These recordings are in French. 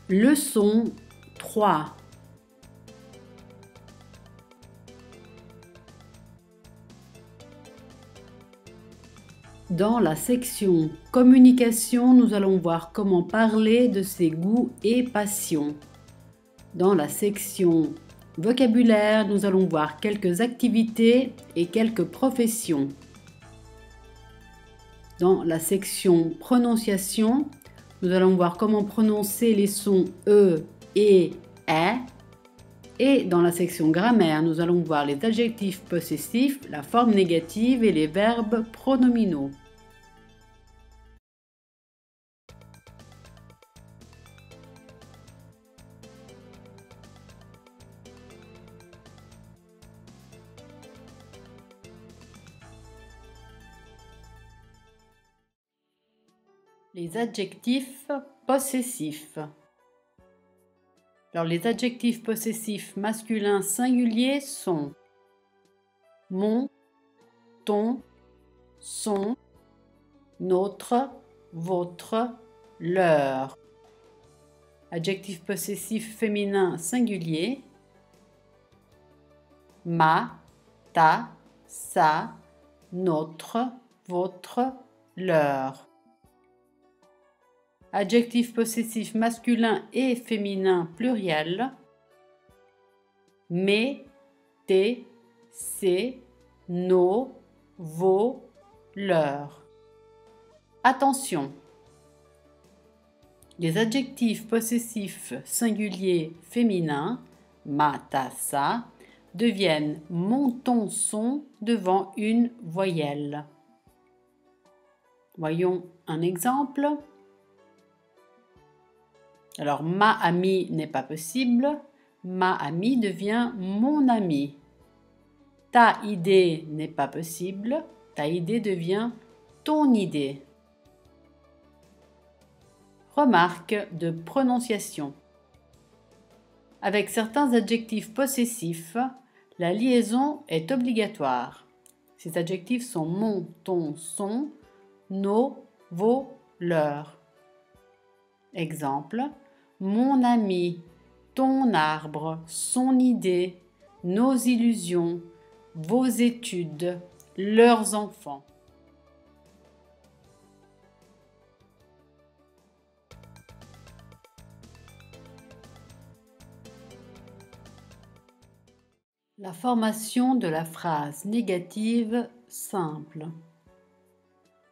Leçon 3. Dans la section Communication, nous allons voir comment parler de ses goûts et passions. Dans la section Vocabulaire, nous allons voir quelques activités et quelques professions. Dans la section Prononciation, nous allons voir comment prononcer les sons E, E, E. Et dans la section Grammaire, nous allons voir les adjectifs possessifs, la forme négative et les verbes pronominaux. Les adjectifs possessifs. Alors, les adjectifs possessifs masculins singuliers sont mon, ton, son, notre, votre, leur. Adjectif possessif féminin singulier ma, ta, sa, notre, votre, leur. Adjectif possessif masculin et féminin pluriel mes, tes, ses, nos, vos, leurs. Attention! Les adjectifs possessifs singuliers féminins ma, ta, sa deviennent mon, ton, son devant une voyelle. Voyons un exemple. Alors, ma amie n'est pas possible. Ma amie devient mon ami. Ta idée n'est pas possible. Ta idée devient ton idée. Remarque de prononciation. Avec certains adjectifs possessifs, la liaison est obligatoire. Ces adjectifs sont mon, ton, son, nos, vos, leurs. Exemple. Mon ami, ton arbre, son idée, nos illusions, vos études, leurs enfants. La formation de la phrase négative simple.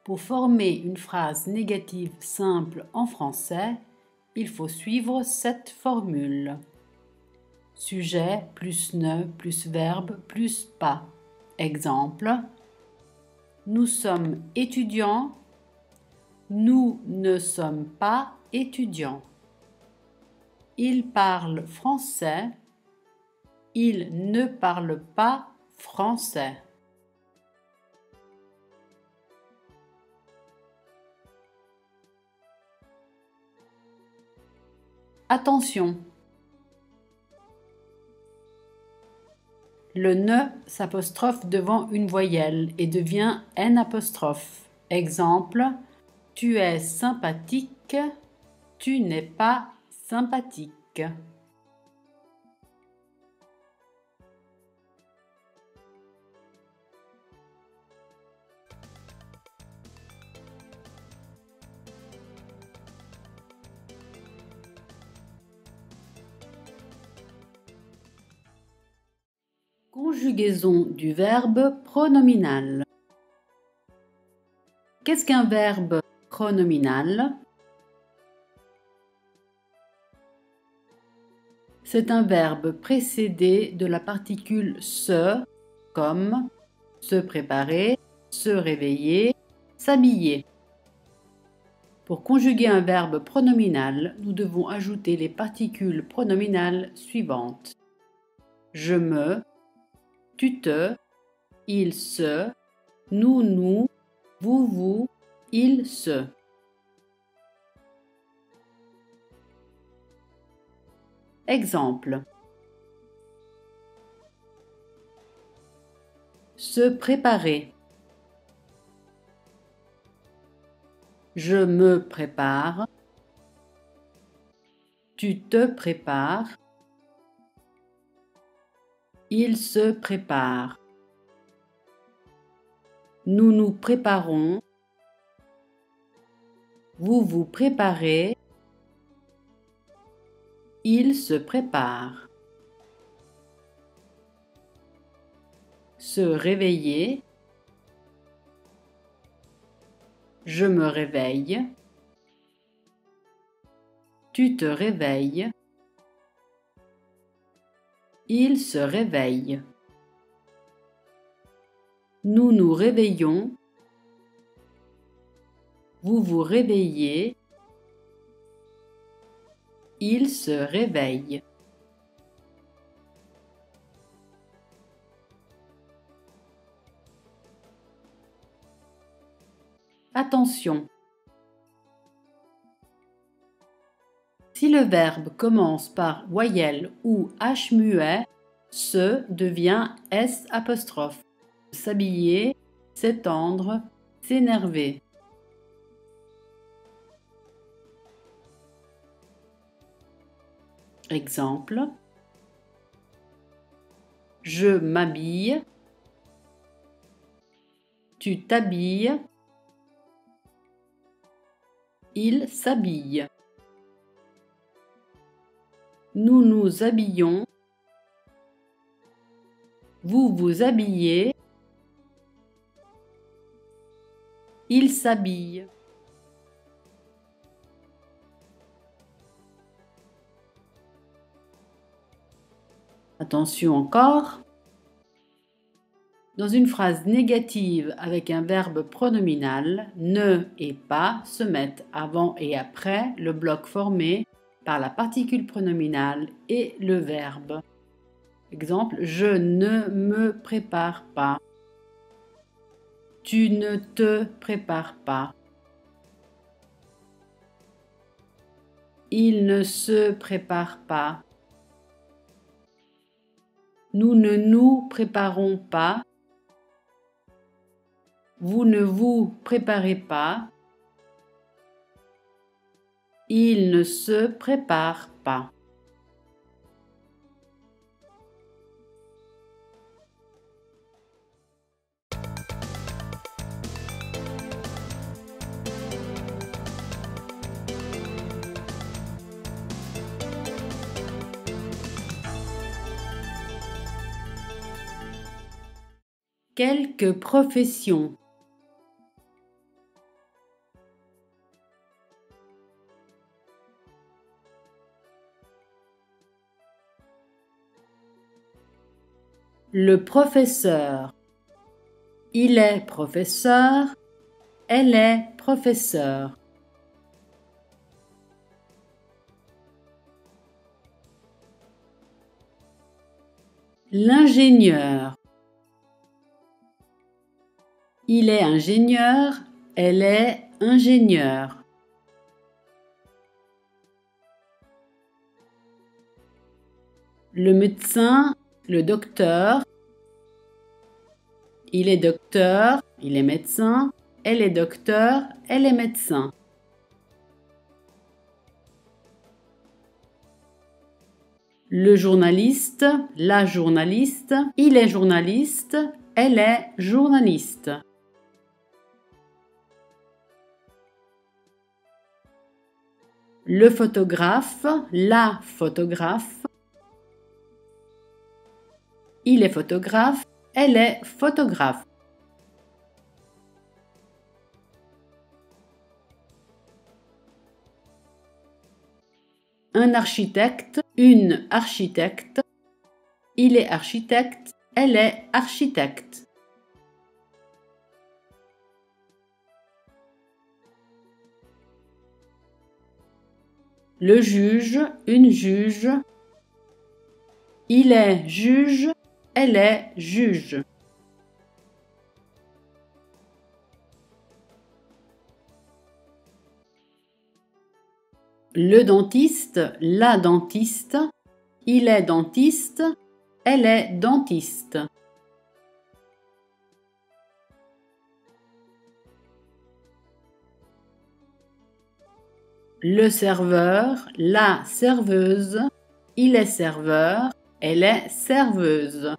Pour former une phrase négative simple en français, il faut suivre cette formule. Sujet plus ne plus verbe plus pas. Exemple. Nous sommes étudiants. Nous ne sommes pas étudiants. Il parle français. Il ne parle pas français. Attention! Le ne s'apostrophe devant une voyelle et devient n apostrophe. Exemple, tu es sympathique, tu n'es pas sympathique. Conjugaison du verbe pronominal. Qu'est-ce qu'un verbe pronominal? C'est un verbe précédé de la particule se, comme se préparer, se réveiller, s'habiller. Pour conjuguer un verbe pronominal, nous devons ajouter les particules pronominales suivantes. Je me, tu te, il se, nous, vous, il se. Exemple. Se préparer. Je me prépare. Tu te prépares. Il se prépare. Nous nous préparons. Vous vous préparez. Il se prépare. Se réveiller. Je me réveille. Tu te réveilles. Il se réveille. Nous nous réveillons. Vous vous réveillez. Il se réveille. Attention! Si le verbe commence par voyelle ou H muet, se devient S apostrophe. S'habiller, s'étendre, s'énerver. Exemple. Je m'habille. Tu t'habilles. Il s'habille. Nous nous habillons. Vous vous habillez. Il s'habille. Attention encore. Dans une phrase négative avec un verbe pronominal, ne et pas se mettent avant et après le bloc formé par la particule pronominale et le verbe. Exemple, je ne me prépare pas. Tu ne te prépares pas. Il ne se prépare pas. Nous ne nous préparons pas. Vous ne vous préparez pas. Il ne se prépare pas. Quelques professions. Le professeur. Il est professeur. Elle est professeure. L'ingénieur. Il est ingénieur. Elle est ingénieure. Le médecin. Le docteur. Il est docteur. Il est médecin. Elle est docteur. Elle est médecin. Le journaliste. La journaliste. Il est journaliste. Elle est journaliste. Le photographe. La photographe. Il est photographe. Elle est photographe. Un architecte. Une architecte. Il est architecte. Elle est architecte. Le juge. Une juge. Il est juge. Elle est juge. Le dentiste. La dentiste. Il est dentiste. Elle est dentiste. le serveur, la serveuse, il est serveur, elle est serveuse.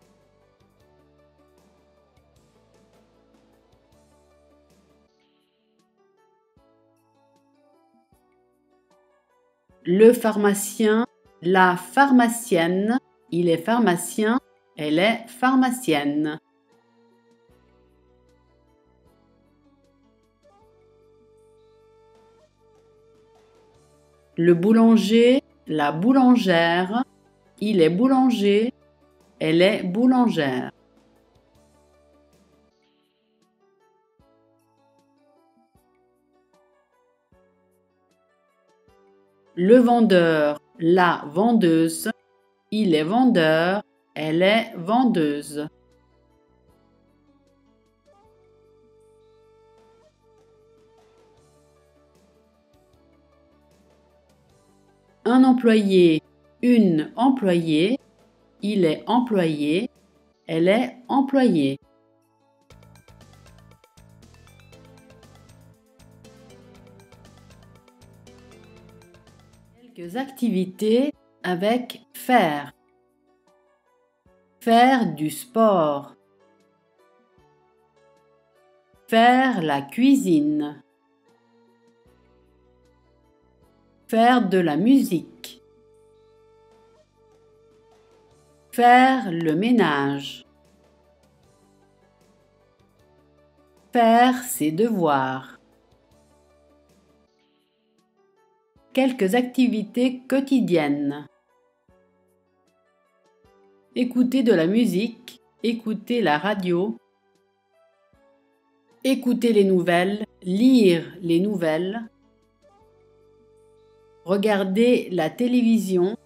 Le pharmacien, la pharmacienne, il est pharmacien, elle est pharmacienne. Le boulanger, la boulangère, il est boulanger, elle est boulangère. Le vendeur, la vendeuse, il est vendeur, elle est vendeuse. Un employé, une employée, il est employé, elle est employée. Quelques activités avec faire. Faire du sport. Faire la cuisine. Faire de la musique. Faire le ménage. Faire ses devoirs. Quelques activités quotidiennes. Écouter de la musique, écouter la radio, écouter les nouvelles, lire les nouvelles, regarder la télévision,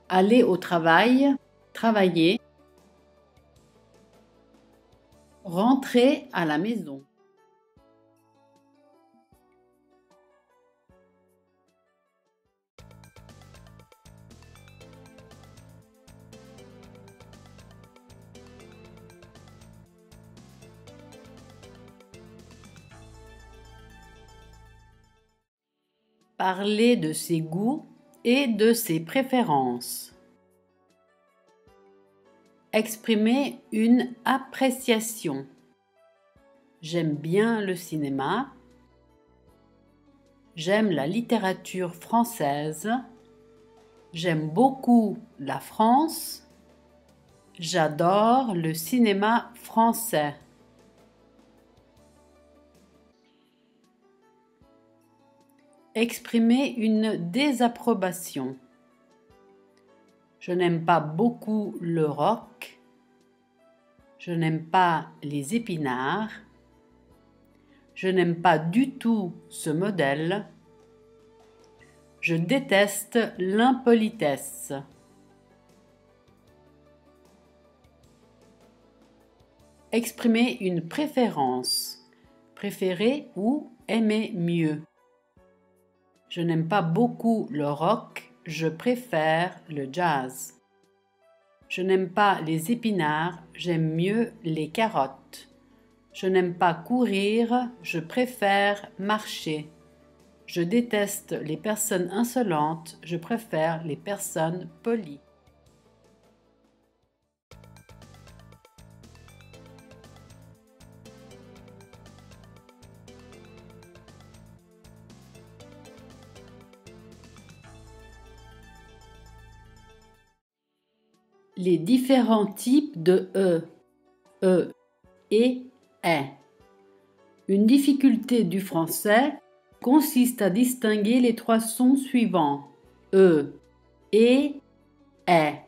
aller au travail, travailler, rentrer à la maison. Parler de ses goûts et de ses préférences. Exprimer une appréciation. J'aime bien le cinéma. J'aime la littérature française. J'aime beaucoup la France. J'adore le cinéma français. Exprimer une désapprobation. Je n'aime pas beaucoup le rock. Je n'aime pas les épinards. Je n'aime pas du tout ce modèle. Je déteste l'impolitesse. Exprimer une préférence. Préférer ou aimer mieux. Je n'aime pas beaucoup le rock, je préfère le jazz. Je n'aime pas les épinards, j'aime mieux les carottes. Je n'aime pas courir, je préfère marcher. Je déteste les personnes insolentes, je préfère les personnes polies. Les différents types de E et est. Une difficulté du français consiste à distinguer les trois sons suivants et est.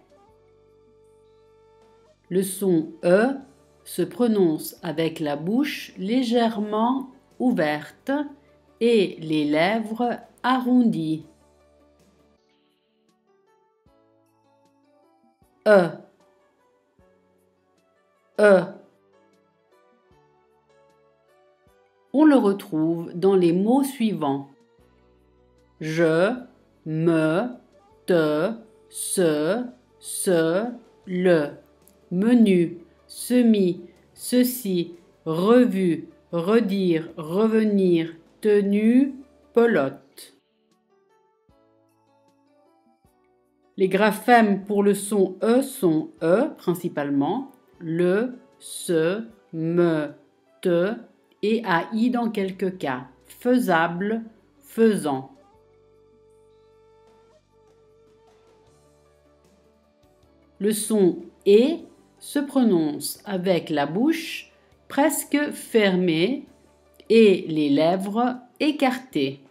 Le son E se prononce avec la bouche légèrement ouverte et les lèvres arrondies. E. On le retrouve dans les mots suivants. Je, me, te, ce, le. Menu, semis, ceci, revue, redire, revenir, tenue, pelote. Les graphèmes pour le son E sont E principalement, le, se, me, te et AI dans quelques cas, faisable, faisant. Le son E se prononce avec la bouche presque fermée et les lèvres écartées.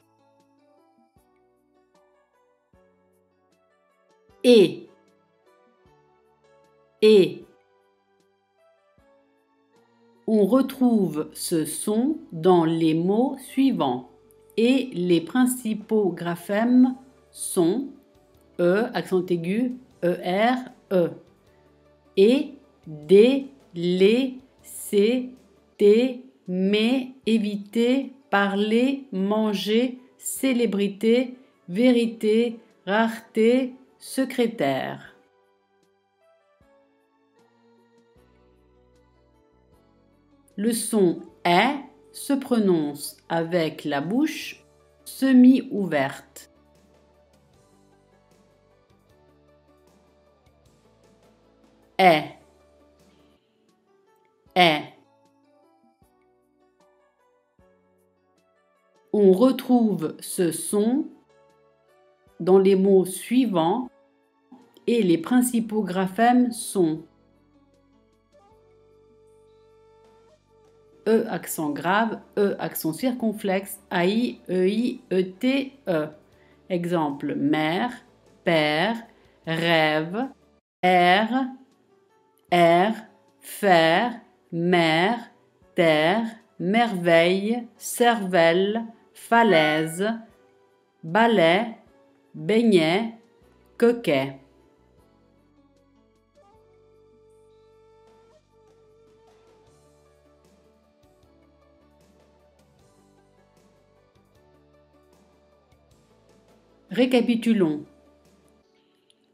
Et. On retrouve ce son dans les mots suivants et les principaux graphèmes sont E, accent aigu, ER, E. Et, D, les, C, T, mais, éviter, parler, manger, célébrité, vérité, rareté, secrétaire. Le son est se prononce avec la bouche semi-ouverte. Est. On retrouve ce son dans les mots suivants et les principaux graphèmes sont E accent grave, E accent circonflexe, AI, EI, ET, E. Exemple, mère, père, rêve, R, faire, mère, terre, merveille, cervelle, falaise, balai, beignet, coquet. Récapitulons.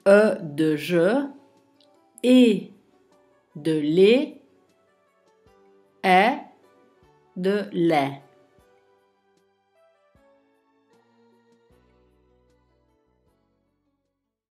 E de je, et de les, est de les.